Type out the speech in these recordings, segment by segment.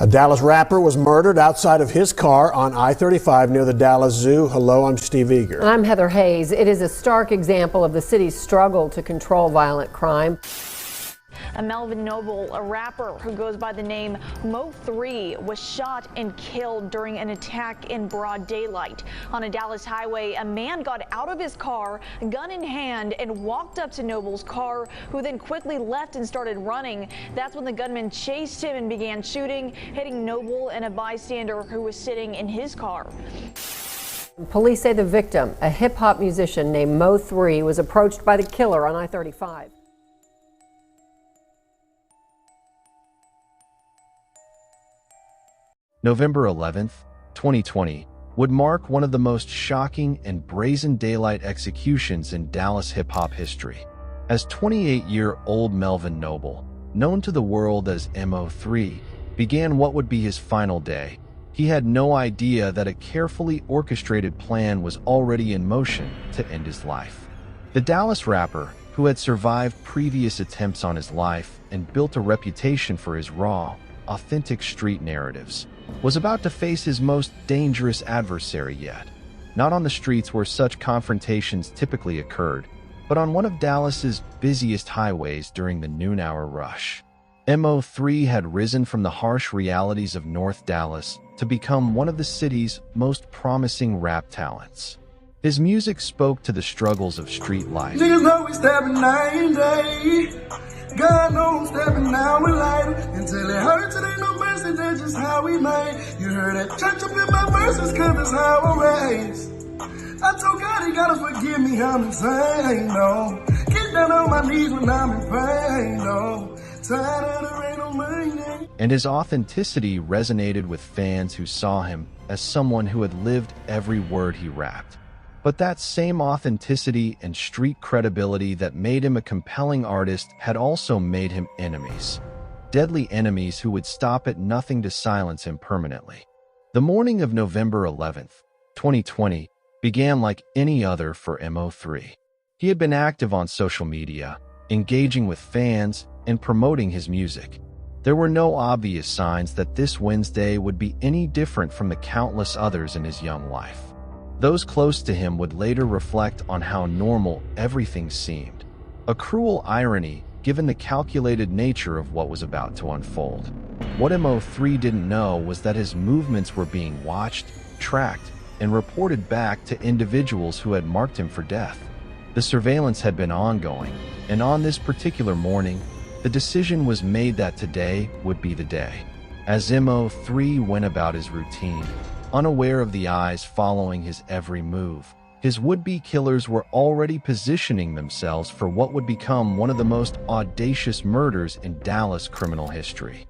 A Dallas rapper was murdered outside of his car on I-35 near the Dallas Zoo. Hello, I'm Steve Eager. I'm Heather Hayes. It is a stark example of the city's struggle to control violent crime. A Melvin Noble, a rapper who goes by the name Mo3, was shot and killed during an attack in broad daylight. On a Dallas highway, a man got out of his car, gun in hand, and walked up to Noble's car, who then quickly left and started running. That's when the gunman chased him and began shooting, hitting Noble and a bystander who was sitting in his car. Police say the victim, a hip-hop musician named Mo3, was approached by the killer on I-35. November 11th, 2020, would mark one of the most shocking and brazen daylight executions in Dallas hip-hop history. As 28-year-old Melvin Noble, known to the world as Mo3, began what would be his final day, he had no idea that a carefully orchestrated plan was already in motion to end his life. The Dallas rapper, who had survived previous attempts on his life and built a reputation for his raw, authentic street narratives, was about to face his most dangerous adversary yet. Not on the streets where such confrontations typically occurred, but on one of Dallas's busiest highways during the noon-hour rush. Mo3 had risen from the harsh realities of North Dallas to become one of the city's most promising rap talents. His music spoke to the struggles of street life. Niggas know we stepping night and day. God knows stepping now with light. Until it hurts, it ain't no mercy, that's just how we made. You heard that church up in my verses, cause that's how I'm raised. I told God he gotta forgive me, I'm insane, no. Get down on my knees when I'm in pain, no. Tired of the rain on my name. And his authenticity resonated with fans who saw him as someone who had lived every word he rapped. But that same authenticity and street credibility that made him a compelling artist had also made him enemies. Deadly enemies who would stop at nothing to silence him permanently. The morning of November 11th, 2020, began like any other for Mo3. He had been active on social media, engaging with fans and promoting his music. There were no obvious signs that this Wednesday would be any different from the countless others in his young life. Those close to him would later reflect on how normal everything seemed. A cruel irony, given the calculated nature of what was about to unfold. What Mo3 didn't know was that his movements were being watched, tracked, and reported back to individuals who had marked him for death. The surveillance had been ongoing, and on this particular morning, the decision was made that today would be the day. As Mo3 went about his routine, unaware of the eyes following his every move, his would-be killers were already positioning themselves for what would become one of the most audacious murders in Dallas criminal history.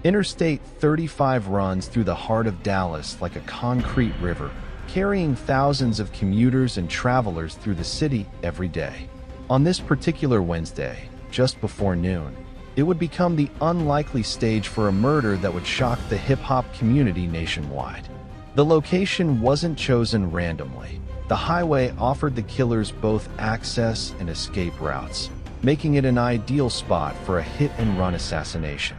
Interstate 35 runs through the heart of Dallas like a concrete river, carrying thousands of commuters and travelers through the city every day. On this particular Wednesday, just before noon, it would become the unlikely stage for a murder that would shock the hip-hop community nationwide. The location wasn't chosen randomly. The highway offered the killers both access and escape routes, making it an ideal spot for a hit-and-run assassination.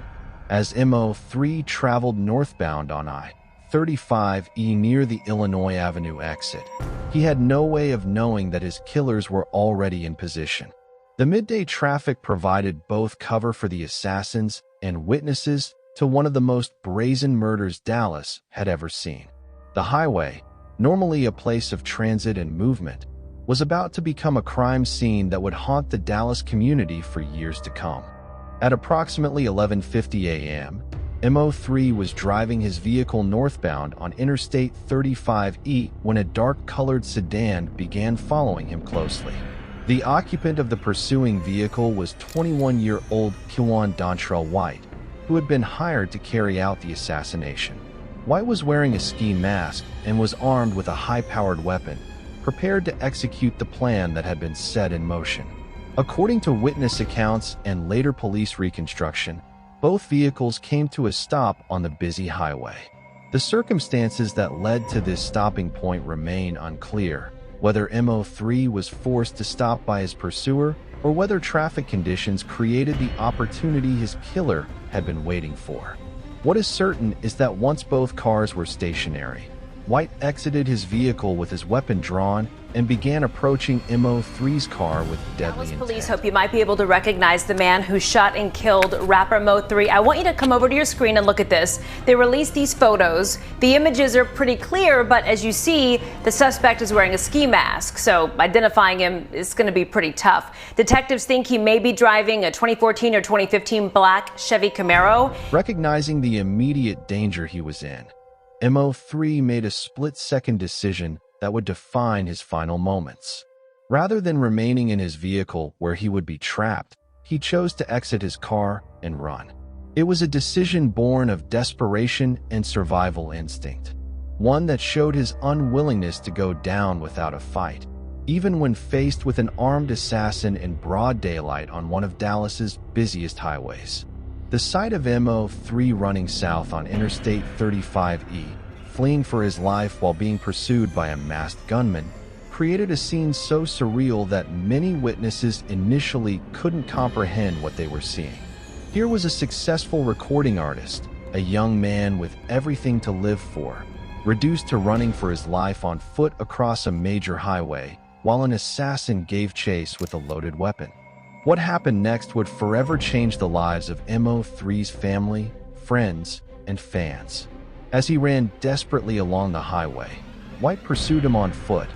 As Mo3 traveled northbound on I-35E near the Illinois Avenue exit, he had no way of knowing that his killers were already in position. The midday traffic provided both cover for the assassins and witnesses to one of the most brazen murders Dallas had ever seen. The highway, normally a place of transit and movement, was about to become a crime scene that would haunt the Dallas community for years to come. At approximately 11:50 a.m., Mo3 was driving his vehicle northbound on Interstate 35E when a dark-colored sedan began following him closely. The occupant of the pursuing vehicle was 21-year-old Kewan Dontrell White, who had been hired to carry out the assassination. White was wearing a ski mask and was armed with a high-powered weapon, prepared to execute the plan that had been set in motion. According to witness accounts and later police reconstruction, both vehicles came to a stop on the busy highway. The circumstances that led to this stopping point remain unclear, whether Mo3 was forced to stop by his pursuer or whether traffic conditions created the opportunity his killer had been waiting for. What is certain is that once both cars were stationary, White exited his vehicle with his weapon drawn and began approaching Mo3's car with deadly Dallas intent. police hope you might be able to recognize the man who shot and killed rapper Mo3. I want you to come over to your screen and look at this. They released these photos. The images are pretty clear, but as you see, the suspect is wearing a ski mask, so identifying him is going to be pretty tough. Detectives think he may be driving a 2014 or 2015 black Chevy Camaro. Recognizing the immediate danger he was in, Mo3 made a split-second decision that would define his final moments. Rather than remaining in his vehicle where he would be trapped, he chose to exit his car and run. It was a decision born of desperation and survival instinct, one that showed his unwillingness to go down without a fight, even when faced with an armed assassin in broad daylight on one of Dallas's busiest highways. The sight of Mo3 running south on Interstate 35E, fleeing for his life while being pursued by a masked gunman, created a scene so surreal that many witnesses initially couldn't comprehend what they were seeing. Here was a successful recording artist, a young man with everything to live for, reduced to running for his life on foot across a major highway, while an assassin gave chase with a loaded weapon. What happened next would forever change the lives of Mo3's family, friends, and fans. As he ran desperately along the highway, White pursued him on foot,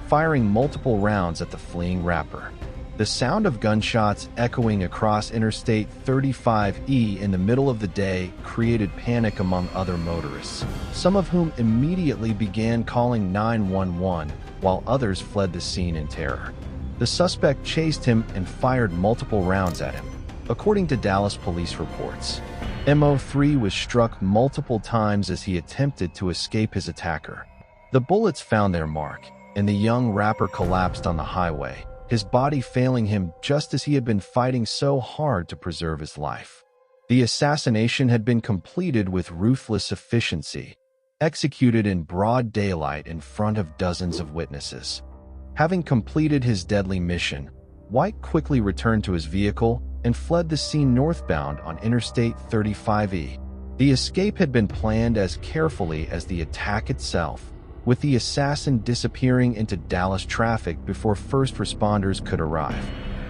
firing multiple rounds at the fleeing rapper. The sound of gunshots echoing across Interstate 35E in the middle of the day created panic among other motorists, some of whom immediately began calling 911, while others fled the scene in terror. The suspect chased him and fired multiple rounds at him. According to Dallas police reports, Mo3 was struck multiple times as he attempted to escape his attacker. The bullets found their mark, and the young rapper collapsed on the highway, his body failing him just as he had been fighting so hard to preserve his life. The assassination had been completed with ruthless efficiency, executed in broad daylight in front of dozens of witnesses. Having completed his deadly mission, White quickly returned to his vehicle and fled the scene northbound on Interstate 35E. The escape had been planned as carefully as the attack itself, with the assassin disappearing into Dallas traffic before first responders could arrive.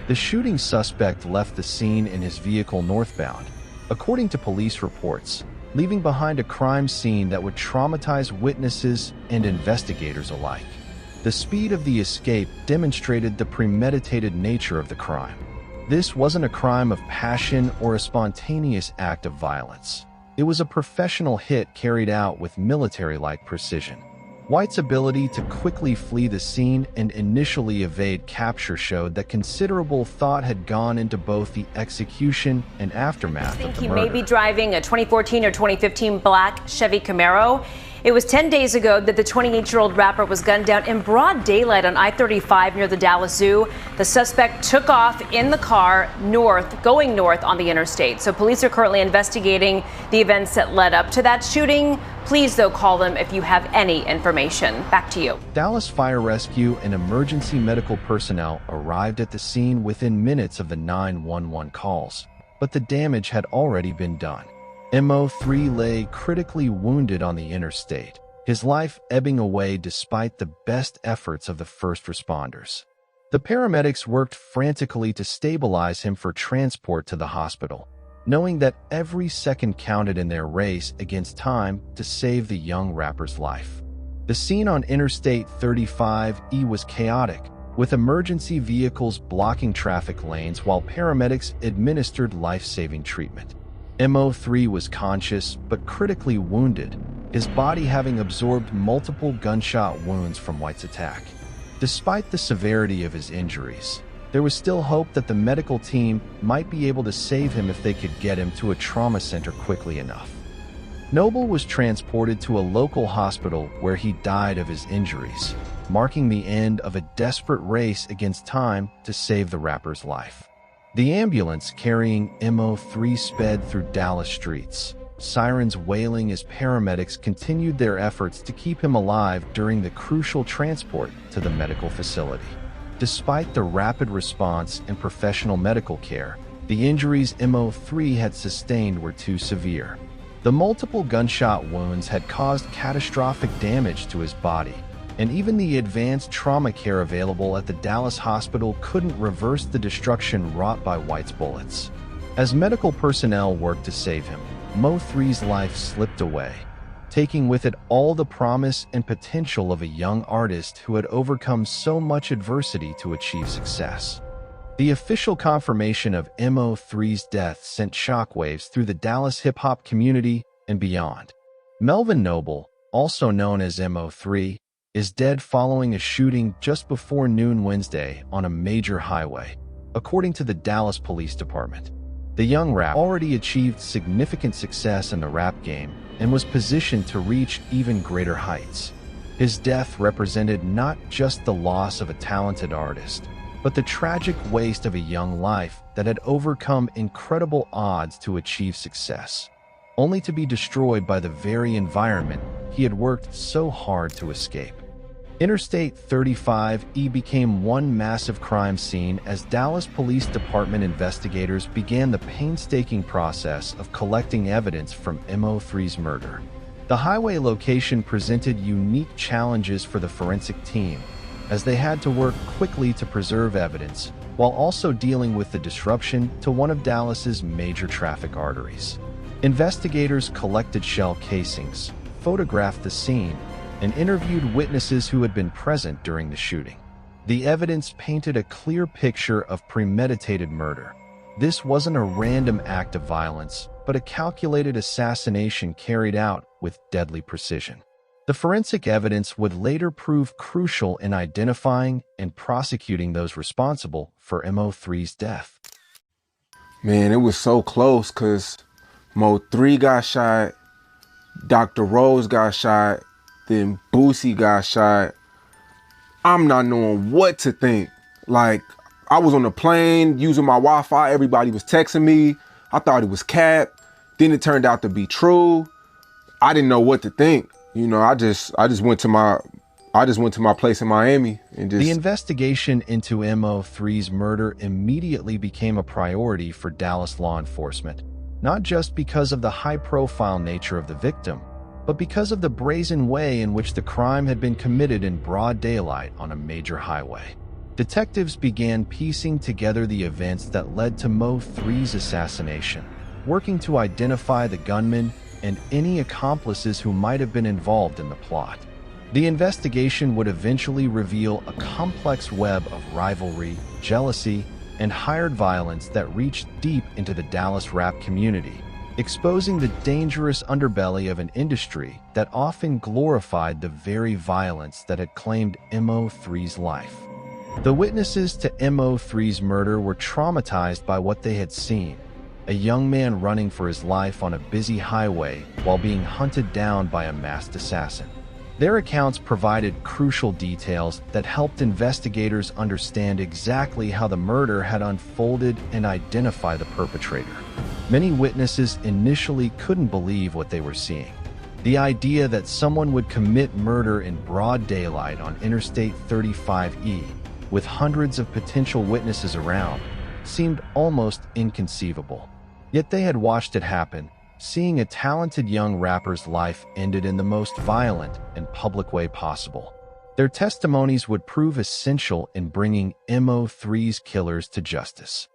The shooting suspect left the scene in his vehicle northbound, according to police reports, leaving behind a crime scene that would traumatize witnesses and investigators alike. The speed of the escape demonstrated the premeditated nature of the crime. This wasn't a crime of passion or a spontaneous act of violence. It was a professional hit carried out with military-like precision. White's ability to quickly flee the scene and initially evade capture showed that considerable thought had gone into both the execution and aftermath of the He murder. may be driving a 2014 or 2015 black Chevy Camaro. It was 10 days ago that the 28-year-old rapper was gunned down in broad daylight on I-35 near the Dallas Zoo. The suspect took off in the car going north on the interstate. So police are currently investigating the events that led up to that shooting. Please, though, call them if you have any information. Back to you. Dallas Fire Rescue and emergency medical personnel arrived at the scene within minutes of the 911 calls, but the damage had already been done. Mo3 lay critically wounded on the interstate, his life ebbing away despite the best efforts of the first responders. The paramedics worked frantically to stabilize him for transport to the hospital, knowing that every second counted in their race against time to save the young rapper's life. The scene on Interstate 35E was chaotic, with emergency vehicles blocking traffic lanes while paramedics administered life-saving treatment. Mo3 was conscious but critically wounded, his body having absorbed multiple gunshot wounds from White's attack. Despite the severity of his injuries, there was still hope that the medical team might be able to save him if they could get him to a trauma center quickly enough. Noble was transported to a local hospital where he died of his injuries, marking the end of a desperate race against time to save the rapper's life. The ambulance carrying Mo3 sped through Dallas streets, sirens wailing as paramedics continued their efforts to keep him alive during the crucial transport to the medical facility. Despite the rapid response and professional medical care, the injuries Mo3 had sustained were too severe. The multiple gunshot wounds had caused catastrophic damage to his body, and even the advanced trauma care available at the Dallas hospital couldn't reverse the destruction wrought by White's bullets. As medical personnel worked to save him, Mo3's life slipped away, taking with it all the promise and potential of a young artist who had overcome so much adversity to achieve success. The official confirmation of Mo3's death sent shockwaves through the Dallas hip-hop community and beyond. Melvin Noble, also known as Mo3, is dead following a shooting just before noon Wednesday on a major highway, according to the Dallas Police Department. The young rapper already achieved significant success in the rap game and was positioned to reach even greater heights. His death represented not just the loss of a talented artist, but the tragic waste of a young life that had overcome incredible odds to achieve success, only to be destroyed by the very environment he had worked so hard to escape. Interstate 35E became one massive crime scene as Dallas Police Department investigators began the painstaking process of collecting evidence from Mo3's murder. The highway location presented unique challenges for the forensic team, as they had to work quickly to preserve evidence, while also dealing with the disruption to one of Dallas's major traffic arteries. Investigators collected shell casings, photographed the scene, and interviewed witnesses who had been present during the shooting. The evidence painted a clear picture of premeditated murder. This wasn't a random act of violence, but a calculated assassination carried out with deadly precision. The forensic evidence would later prove crucial in identifying and prosecuting those responsible for Mo3's death. Man, it was so close because Mo3 got shot, Dr. Rose got shot, then Boosie got shot. I'm not knowing what to think. Like, I was on the plane using my Wi-Fi. Everybody was texting me. I thought it was cap. Then it turned out to be true. I didn't know what to think. You know, I just went to my place in Miami and just... The investigation into Mo3's murder immediately became a priority for Dallas law enforcement, not just because of the high-profile nature of the victim, but because of the brazen way in which the crime had been committed in broad daylight on a major highway. Detectives began piecing together the events that led to Mo3's assassination, working to identify the gunman and any accomplices who might have been involved in the plot. The investigation would eventually reveal a complex web of rivalry, jealousy, and hired violence that reached deep into the Dallas rap community, exposing the dangerous underbelly of an industry that often glorified the very violence that had claimed Mo3's life. The witnesses to Mo3's murder were traumatized by what they had seen: a young man running for his life on a busy highway while being hunted down by a masked assassin. Their accounts provided crucial details that helped investigators understand exactly how the murder had unfolded and identify the perpetrator. Many witnesses initially couldn't believe what they were seeing. The idea that someone would commit murder in broad daylight on Interstate 35E, with hundreds of potential witnesses around, seemed almost inconceivable. Yet they had watched it happen, seeing a talented young rapper's life ended in the most violent and public way possible. Their testimonies would prove essential in bringing Mo3's killers to justice.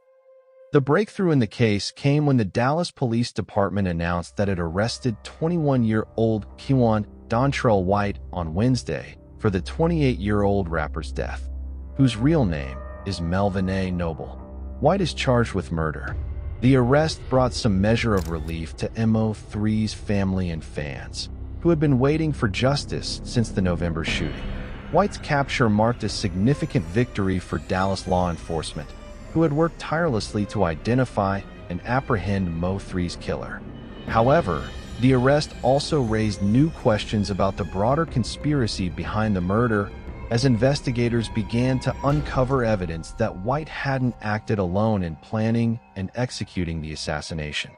The breakthrough in the case came when the Dallas Police Department announced that it arrested 21-year-old Kewan Dontrell White on Wednesday for the 28-year-old rapper's death, whose real name is Melvin Noble. White is charged with murder. The arrest brought some measure of relief to Mo3's family and fans, who had been waiting for justice since the November shooting. White's capture marked a significant victory for Dallas law enforcement, who had worked tirelessly to identify and apprehend Mo3's killer. However, the arrest also raised new questions about the broader conspiracy behind the murder, as investigators began to uncover evidence that White hadn't acted alone in planning and executing the assassination.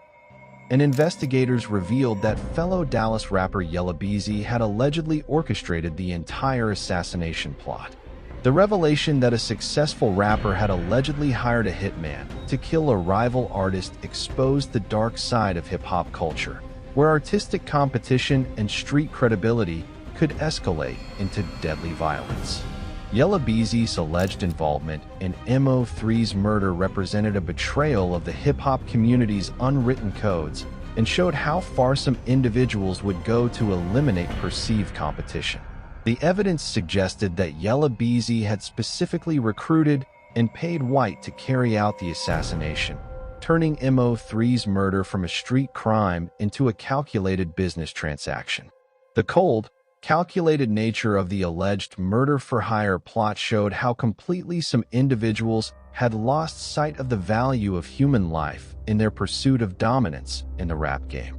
And investigators revealed that fellow Dallas rapper Yella Beezy had allegedly orchestrated the entire assassination plot. The revelation that a successful rapper had allegedly hired a hitman to kill a rival artist exposed the dark side of hip-hop culture, where artistic competition and street credibility could escalate into deadly violence. Yella Beezy's alleged involvement in Mo3's murder represented a betrayal of the hip-hop community's unwritten codes and showed how far some individuals would go to eliminate perceived competition. The evidence suggested that Yella Beezy had specifically recruited and paid White to carry out the assassination, turning Mo3's murder from a street crime into a calculated business transaction. The cold, calculated nature of the alleged murder-for-hire plot showed how completely some individuals had lost sight of the value of human life in their pursuit of dominance in the rap game.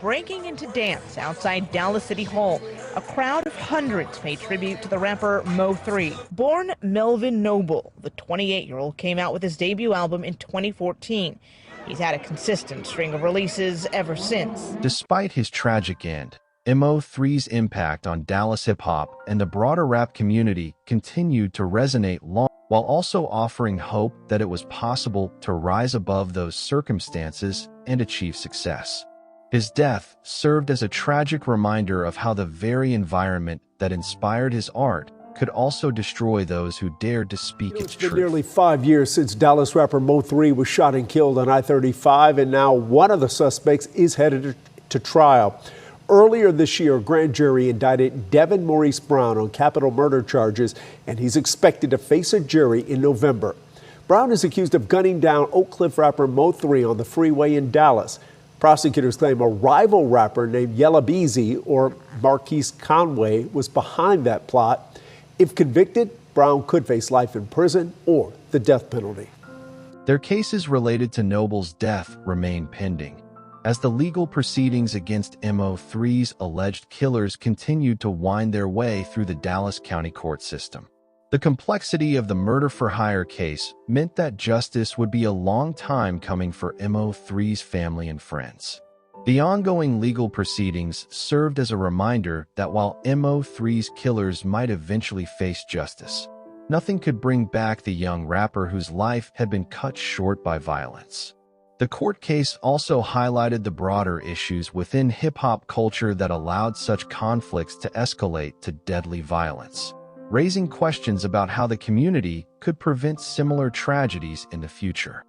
Breaking into dance outside Dallas City Hall, a crowd of hundreds paid tribute to the rapper Mo3. Born Melvin Noble, the 28-year-old came out with his debut album in 2014. He's had a consistent string of releases ever since. Despite his tragic end, Mo3's impact on Dallas hip-hop and the broader rap community continued to resonate long, while also offering hope that it was possible to rise above those circumstances and achieve success. His death served as a tragic reminder of how the very environment that inspired his art could also destroy those who dared to speak its truth. It's been nearly 5 years since Dallas rapper Mo3 was shot and killed on I-35, and now one of the suspects is headed to trial. Earlier this year, a grand jury indicted Devin Maurice Brown on capital murder charges, and he's expected to face a jury in November. Brown is accused of gunning down Oak Cliff rapper Mo3 on the freeway in Dallas. Prosecutors claim a rival rapper named Yella Beezy, or Marquise Conway, was behind that plot. If convicted, Brown could face life in prison or the death penalty. Their cases related to Noble's death remain pending, as the legal proceedings against Mo3's alleged killers continued to wind their way through the Dallas County court system. The complexity of the murder-for-hire case meant that justice would be a long time coming for Mo3's family and friends. The ongoing legal proceedings served as a reminder that while Mo3's killers might eventually face justice, nothing could bring back the young rapper whose life had been cut short by violence. The court case also highlighted the broader issues within hip-hop culture that allowed such conflicts to escalate to deadly violence, raising questions about how the community could prevent similar tragedies in the future.